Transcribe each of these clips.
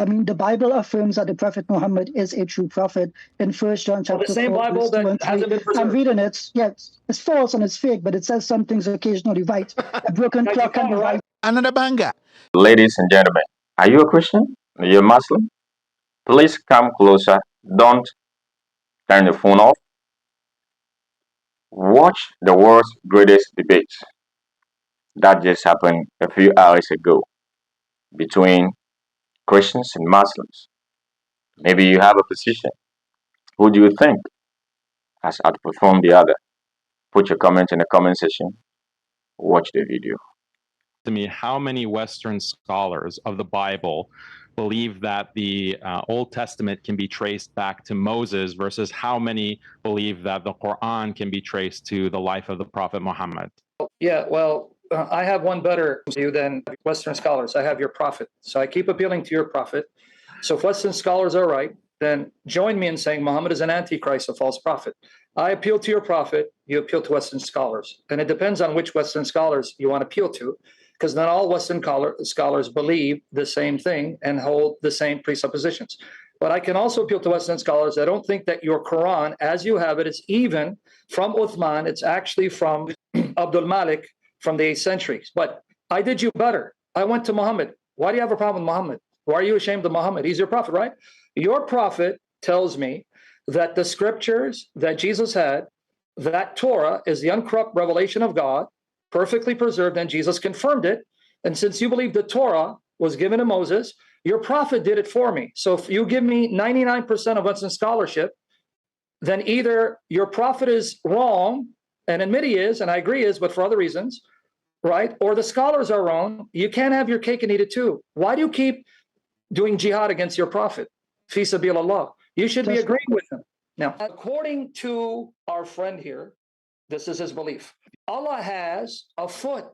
I mean, the Bible affirms that the Prophet Muhammad is a true prophet in 1 John Well, the chapter same 4, Bible verse 2 that and 3. hasn't been I'm preserved. reading it. Yes, it's false and it's fake, but it says some things occasionally right. A broken Guys, clock you can be follow, right. right? Another banger. Ladies and gentlemen, are you a Christian? Are you a Muslim? Please come closer. Don't turn your phone off. Watch the world's greatest debate that just happened a few hours ago between Christians and Muslims. Maybe you have a position. Who do you think has outperformed the other? Put your comment in the comment section. Watch the video. To me, how many Western scholars of the Bible believe that the Old Testament can be traced back to Moses versus how many believe that the Quran can be traced to the life of the Prophet Muhammad? Yeah, well, I have one better to you than Western scholars. I have your prophet. So I keep appealing to your prophet. So if Western scholars are right, then join me in saying Muhammad is an antichrist, a false prophet. I appeal to your prophet, you appeal to Western scholars. And it depends on which Western scholars you want to appeal to, because not all Western scholars believe the same thing and hold the same presuppositions. But I can also appeal to Western scholars. I don't think that your Quran, as you have it, is even from Uthman. It's actually from Abdul Malik from the 8th century. But I did you better. I went to Muhammad. Why do you have a problem with Muhammad? Why are you ashamed of Muhammad? He's your prophet, right? Your prophet tells me that the scriptures that Jesus had, that Torah is the uncorrupt revelation of God, perfectly preserved, and Jesus confirmed it. And since you believe the Torah was given to Moses, your prophet did it for me. So if you give me 99% of what's in scholarship, then either your prophet is wrong, and admit he is, and I agree is, but for other reasons, right? Or the scholars are wrong. You can't have your cake and eat it too. Why do you keep doing jihad against your prophet? Fi sabilillah. You should be agreeing with him. Now, according to our friend here, this is his belief. Allah has a foot.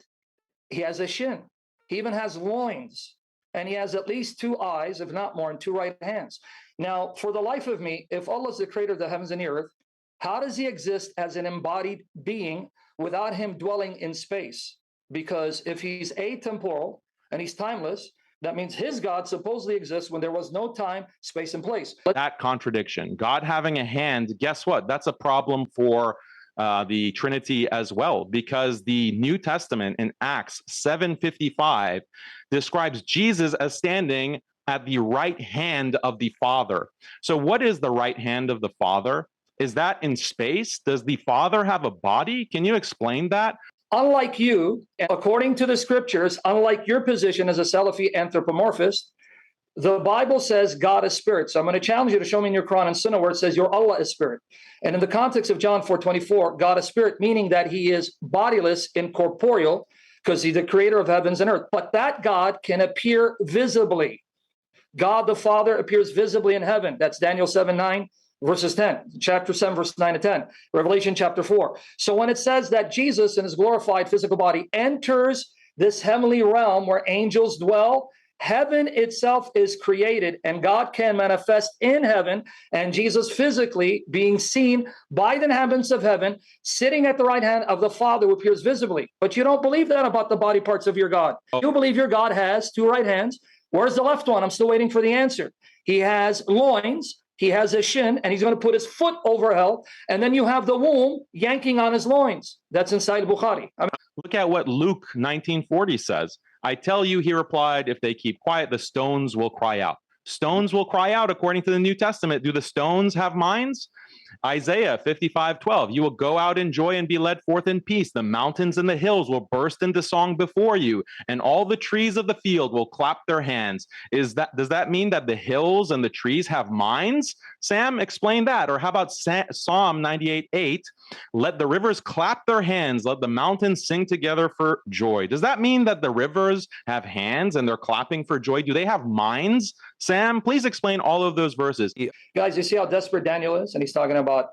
He has a shin. He even has loins. And he has at least 2 eyes, if not more, and 2 right hands. Now, for the life of me, if Allah is the creator of the heavens and the earth, how does he exist as an embodied being without him dwelling in space? Because if he's atemporal and he's timeless, that means his God supposedly exists when there was no time, space, and place. That contradiction, God having a hand, guess what? That's a problem for the Trinity as well, because the New Testament in Acts 7:55 describes Jesus as standing at the right hand of the Father. So what is the right hand of the Father? Is that in space? Does the Father have a body? Can you explain that? Unlike you, according to the scriptures, unlike your position as a Salafi anthropomorphist, the Bible says God is spirit. So I'm going to challenge you to show me in your Quran and Sunnah where it says your Allah is spirit. And in the context of John 4:24, God is spirit, meaning that he is bodiless, incorporeal, because he's the creator of heavens and earth. But that God can appear visibly. God the Father appears visibly in heaven. That's Daniel 7:9. Verses 10, chapter 7, verse 9 to 10, Revelation chapter 4. So when it says that Jesus in his glorified physical body enters this heavenly realm where angels dwell, heaven itself is created and God can manifest in heaven, and Jesus physically being seen by the inhabitants of heaven, sitting at the right hand of the Father who appears visibly. But you don't believe that about the body parts of your God. You believe your God has 2 right hands. Where's the left one? I'm still waiting for the answer. He has loins. He has a shin, and he's going to put his foot over hell. And then you have the womb yanking on his loins. That's inside Bukhari. Look at what Luke 19:40 says. I tell you, he replied, if they keep quiet, the stones will cry out. Stones will cry out according to the New Testament. Do the stones have minds? Isaiah 55:12, you will go out in joy and be led forth in peace. The mountains and the hills will burst into song before you, and all the trees of the field will clap their hands. Does that mean that the hills and the trees have minds? Sam, explain that. Or how about Psalm 98:8? Let the rivers clap their hands, let the mountains sing together for joy. Does that mean that the rivers have hands and they're clapping for joy? Do they have minds? Sam, please explain all of those verses. Guys, you see how desperate Daniel is? And he's talking about,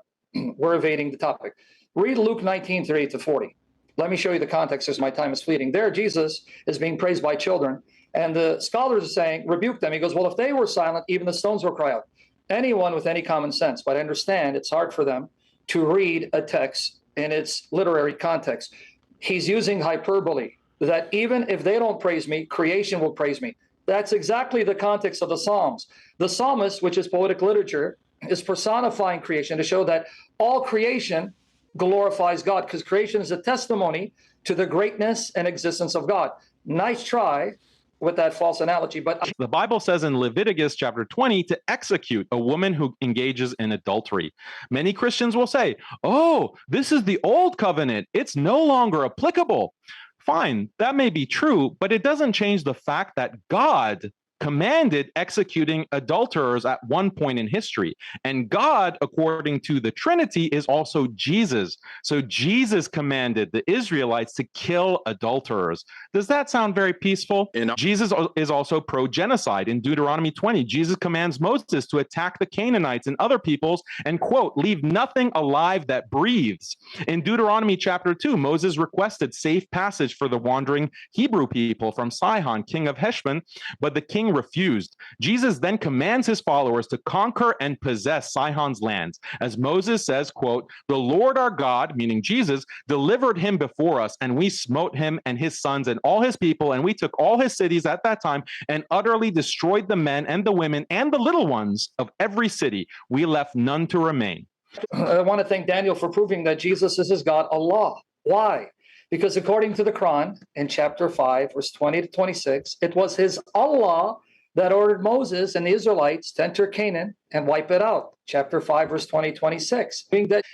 we're evading the topic. Read Luke 19:38 to 40. Let me show you the context as my time is fleeting. There, Jesus is being praised by children. And the scholars are saying, rebuke them. He goes, well, if they were silent, even the stones will cry out. Anyone with any common sense, but I understand it's hard for them to read a text in its literary context. He's using hyperbole, that even if they don't praise me, creation will praise me. That's exactly the context of the Psalms. The psalmist, which is poetic literature, is personifying creation to show that all creation glorifies God, because creation is a testimony to the greatness and existence of God. Nice try with that false analogy, but The Bible says in Leviticus chapter 20 to execute a woman who engages in adultery. Many Christians will say, oh, this is the old covenant. It's no longer applicable. Fine, that may be true, but it doesn't change the fact that God commanded executing adulterers at one point in history. And God, according to the Trinity, is also Jesus. So Jesus commanded the Israelites to kill adulterers. Does that sound very peaceful? Jesus is also pro-genocide. In Deuteronomy 20, Jesus commands Moses to attack the Canaanites and other peoples and, quote, leave nothing alive that breathes. In Deuteronomy chapter 2, Moses requested safe passage for the wandering Hebrew people from Sihon, king of Heshbon, but the king refused. Jesus then commands his followers to conquer and possess Sihon's lands. As Moses says, quote, the Lord our God, meaning Jesus, delivered him before us, and we smote him and his sons and all his people, and we took all his cities at that time and utterly destroyed the men and the women and the little ones of every city. We left none to remain. I want to thank Daniel for proving that Jesus is his God, Allah. Why? Because according to the Quran, in chapter 5, verse 20 to 26, it was his Allah that ordered Moses and the Israelites to enter Canaan and wipe it out. Chapter 5, verse 20, 26.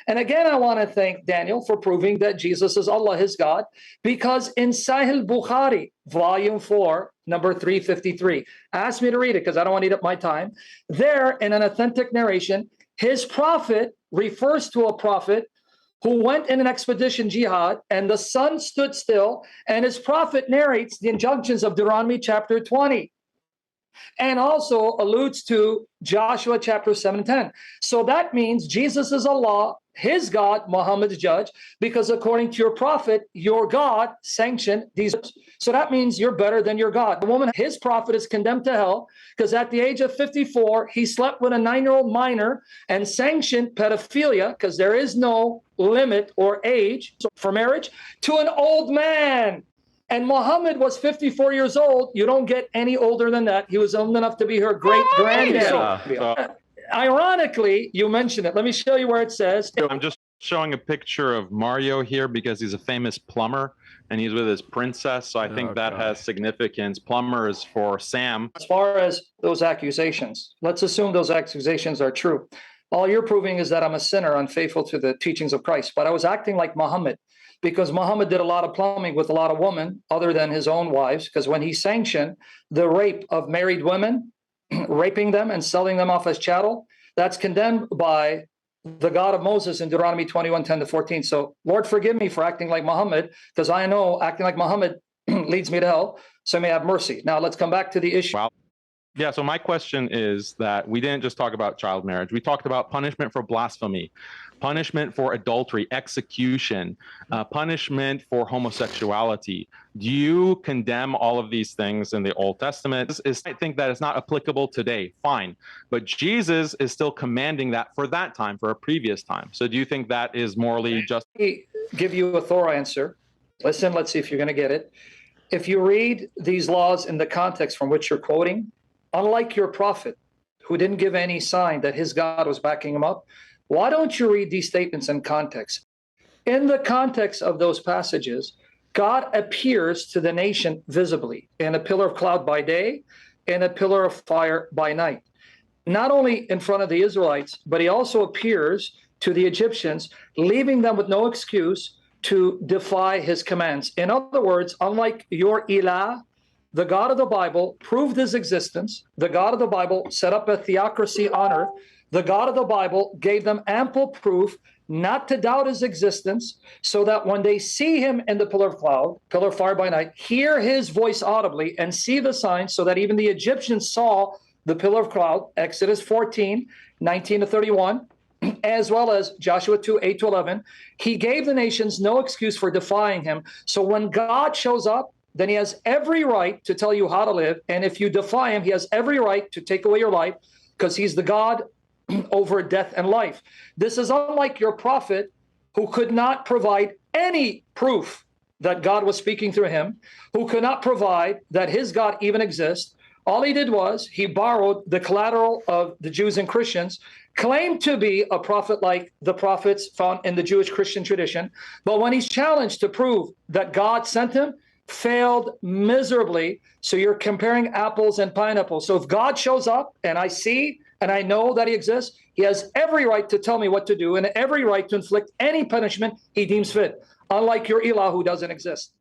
And again, I want to thank Daniel for proving that Jesus is Allah, his God, because in Sahih Bukhari, volume 4, number 353, ask me to read it because I don't want to eat up my time. There, in an authentic narration, his prophet refers to a prophet who went in an expedition jihad, and the sun stood still, and his prophet narrates the injunctions of Deuteronomy chapter 20, and also alludes to Joshua chapter 7 and 10. So that means Jesus is Allah, his God, Muhammad's judge, because according to your prophet, your God sanctioned these. So that means you're better than your God. The woman, his prophet, is condemned to hell because at the age of 54, he slept with a 9-year-old minor and sanctioned pedophilia, because there is no limit or age for marriage, to an old man. And Muhammad was 54 years old. You don't get any older than that. He was old enough to be her great granddad. Ironically, you mentioned it. Let me show you where it says. I'm just showing a picture of Mario here because he's a famous plumber and he's with his princess. So I think that has significance. Plumber is for Sam. As far as those accusations, let's assume those accusations are true. All you're proving is that I'm a sinner, unfaithful to the teachings of Christ. But I was acting like Muhammad, because Muhammad did a lot of plumbing with a lot of women other than his own wives, because when he sanctioned the rape of married women, raping them and selling them off as chattel, that's condemned by the God of Moses in Deuteronomy 21, 10 to 14. So Lord, forgive me for acting like Muhammad, because I know acting like Muhammad leads me to hell. So may have mercy. Now let's come back to the issue. Wow. Yeah, so my question is that we didn't just talk about child marriage. We talked about punishment for blasphemy, punishment for adultery, execution, punishment for homosexuality. Do you condemn all of these things in the Old Testament? I think that it's not applicable today, fine. But Jesus is still commanding that for that time, for a previous time. So do you think that is morally just? Let me give you a thorough answer. Listen, let's see if you're going to get it. If you read these laws in the context from which you're quoting, unlike your prophet, who didn't give any sign that his God was backing him up, why don't you read these statements in context? In the context of those passages, God appears to the nation visibly in a pillar of cloud by day and a pillar of fire by night. Not only in front of the Israelites, but he also appears to the Egyptians, leaving them with no excuse to defy his commands. In other words, unlike your Ilah, the God of the Bible proved his existence. The God of the Bible set up a theocracy on earth. The God of the Bible gave them ample proof not to doubt his existence, so that when they see him in the pillar of cloud, pillar of fire by night, hear his voice audibly and see the signs, so that even the Egyptians saw the pillar of cloud, Exodus 14, 19 to 31, as well as Joshua 2, 8 to 11. He gave the nations no excuse for defying him. So when God shows up, then he has every right to tell you how to live. And if you defy him, he has every right to take away your life, because he's the God over death and life. This is unlike your prophet, who could not provide any proof that God was speaking through him, who could not provide that his God even exists, All he did was he borrowed the collateral of the Jews and Christians, claimed to be a prophet like the prophets found in the Jewish Christian tradition. But when he's challenged to prove that God sent him, failed miserably. So you're comparing apples and pineapples. So if God shows up and I see and I know that he exists, he has every right to tell me what to do and every right to inflict any punishment he deems fit, unlike your Ilah who doesn't exist.